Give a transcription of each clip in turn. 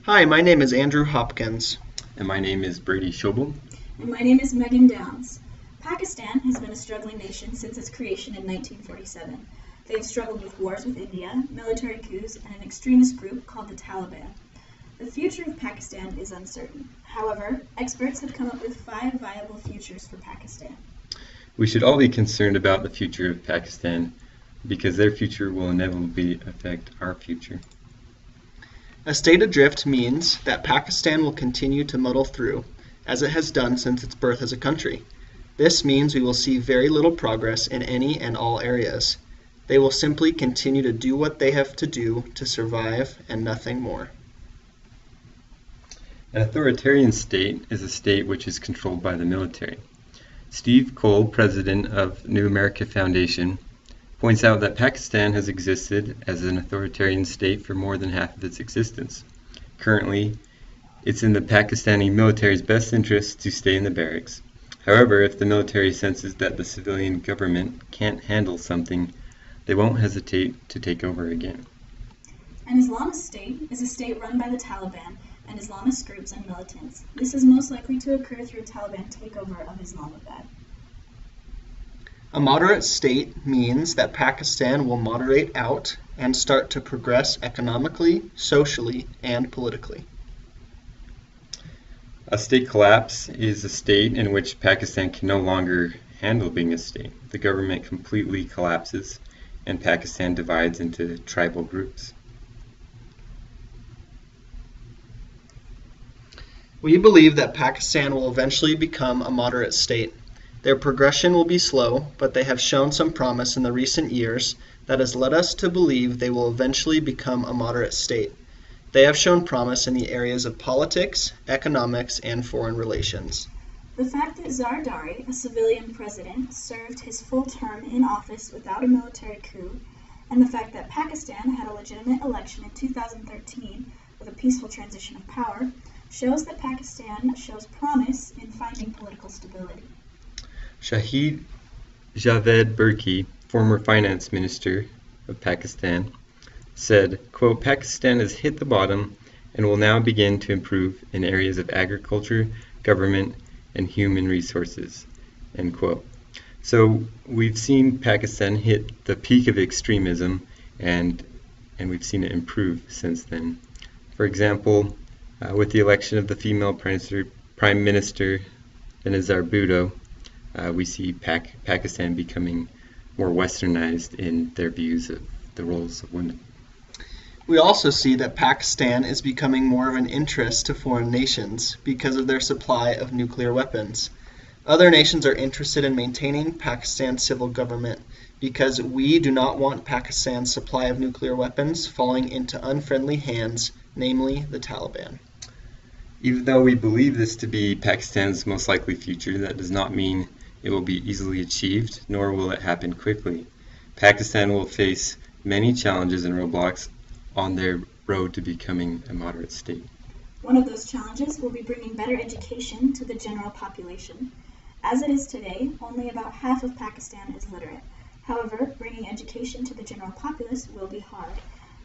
Hi, my name is Andrew Hopkins. And my name is Brady Schobel. And my name is Megan Downs. Pakistan has been a struggling nation since its creation in 1947. They have struggled with wars with India, military coups, and an extremist group called the Taliban. The future of Pakistan is uncertain. However, experts have come up with 5 viable futures for Pakistan. We should all be concerned about the future of Pakistan because their future will inevitably affect our future. A state adrift means that Pakistan will continue to muddle through, as it has done since its birth as a country. This means we will see very little progress in any and all areas. They will simply continue to do what they have to do to survive and nothing more. An authoritarian state is a state which is controlled by the military. Steve Cole, president of New America Foundation, points out that Pakistan has existed as an authoritarian state for more than half of its existence. Currently, it's in the Pakistani military's best interest to stay in the barracks. However, if the military senses that the civilian government can't handle something, they won't hesitate to take over again. An Islamist state is a state run by the Taliban and Islamist groups and militants. This is most likely to occur through a Taliban takeover of Islamabad. A moderate state means that Pakistan will moderate out and start to progress economically, socially, and politically. A state collapse is a state in which Pakistan can no longer handle being a state. The government completely collapses and Pakistan divides into tribal groups. We believe that Pakistan will eventually become a moderate state. Their progression will be slow, but they have shown some promise in the recent years that has led us to believe they will eventually become a moderate state. They have shown promise in the areas of politics, economics, and foreign relations. The fact that Zardari, a civilian president, served his full term in office without a military coup, and the fact that Pakistan had a legitimate election in 2013 with a peaceful transition of power, shows that Pakistan shows promise in finding political stability. Shahid Javed Burki, former finance minister of Pakistan, said, quote, "Pakistan has hit the bottom and will now begin to improve in areas of agriculture, government, and human resources," end quote. So we've seen Pakistan hit the peak of extremism and we've seen it improve since then. For example, with the election of the female Prime Minister Benazir Bhutto, we see Pakistan becoming more westernized in their views of the roles of women. We also see that Pakistan is becoming more of an interest to foreign nations because of their supply of nuclear weapons. Other nations are interested in maintaining Pakistan's civil government because we do not want Pakistan's supply of nuclear weapons falling into unfriendly hands, namely the Taliban. Even though we believe this to be Pakistan's most likely future, that does not mean it will be easily achieved, nor will it happen quickly. Pakistan will face many challenges and roadblocks on their road to becoming a moderate state. One of those challenges will be bringing better education to the general population. As it is today, only about half of Pakistan is literate. However, bringing education to the general populace will be hard.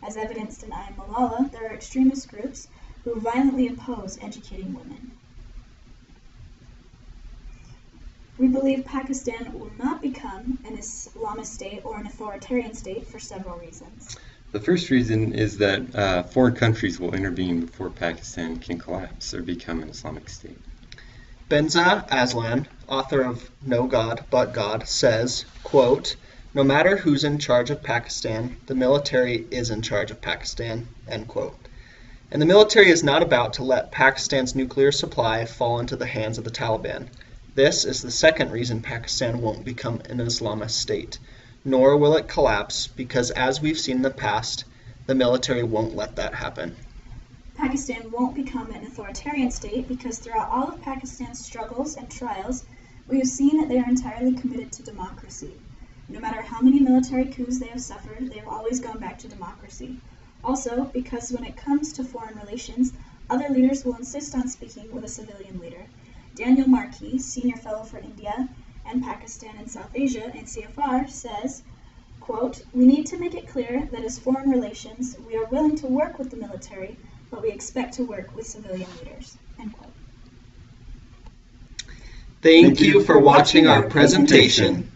As evidenced in I Am Malala, there are extremist groups who violently oppose educating women. We believe Pakistan will not become an Islamist state or an authoritarian state for several reasons. The first reason is that foreign countries will intervene before Pakistan can collapse or become an Islamic state. Benza Aslan, author of No God But God, says, quote, "No matter who's in charge of Pakistan, the military is in charge of Pakistan," end quote. And the military is not about to let Pakistan's nuclear supply fall into the hands of the Taliban. This is the second reason Pakistan won't become an Islamist state, nor will it collapse because, as we've seen in the past, the military won't let that happen. Pakistan won't become an authoritarian state because throughout all of Pakistan's struggles and trials, we have seen that they are entirely committed to democracy. No matter how many military coups they have suffered, they have always gone back to democracy. Also, because when it comes to foreign relations, other leaders will insist on speaking with a civilian leader. Daniel Marquis, Senior Fellow for India and Pakistan and South Asia in CFR, says, quote, "We need to make it clear that as foreign relations, we are willing to work with the military, but we expect to work with civilian leaders." End quote. Thank you for watching our presentation.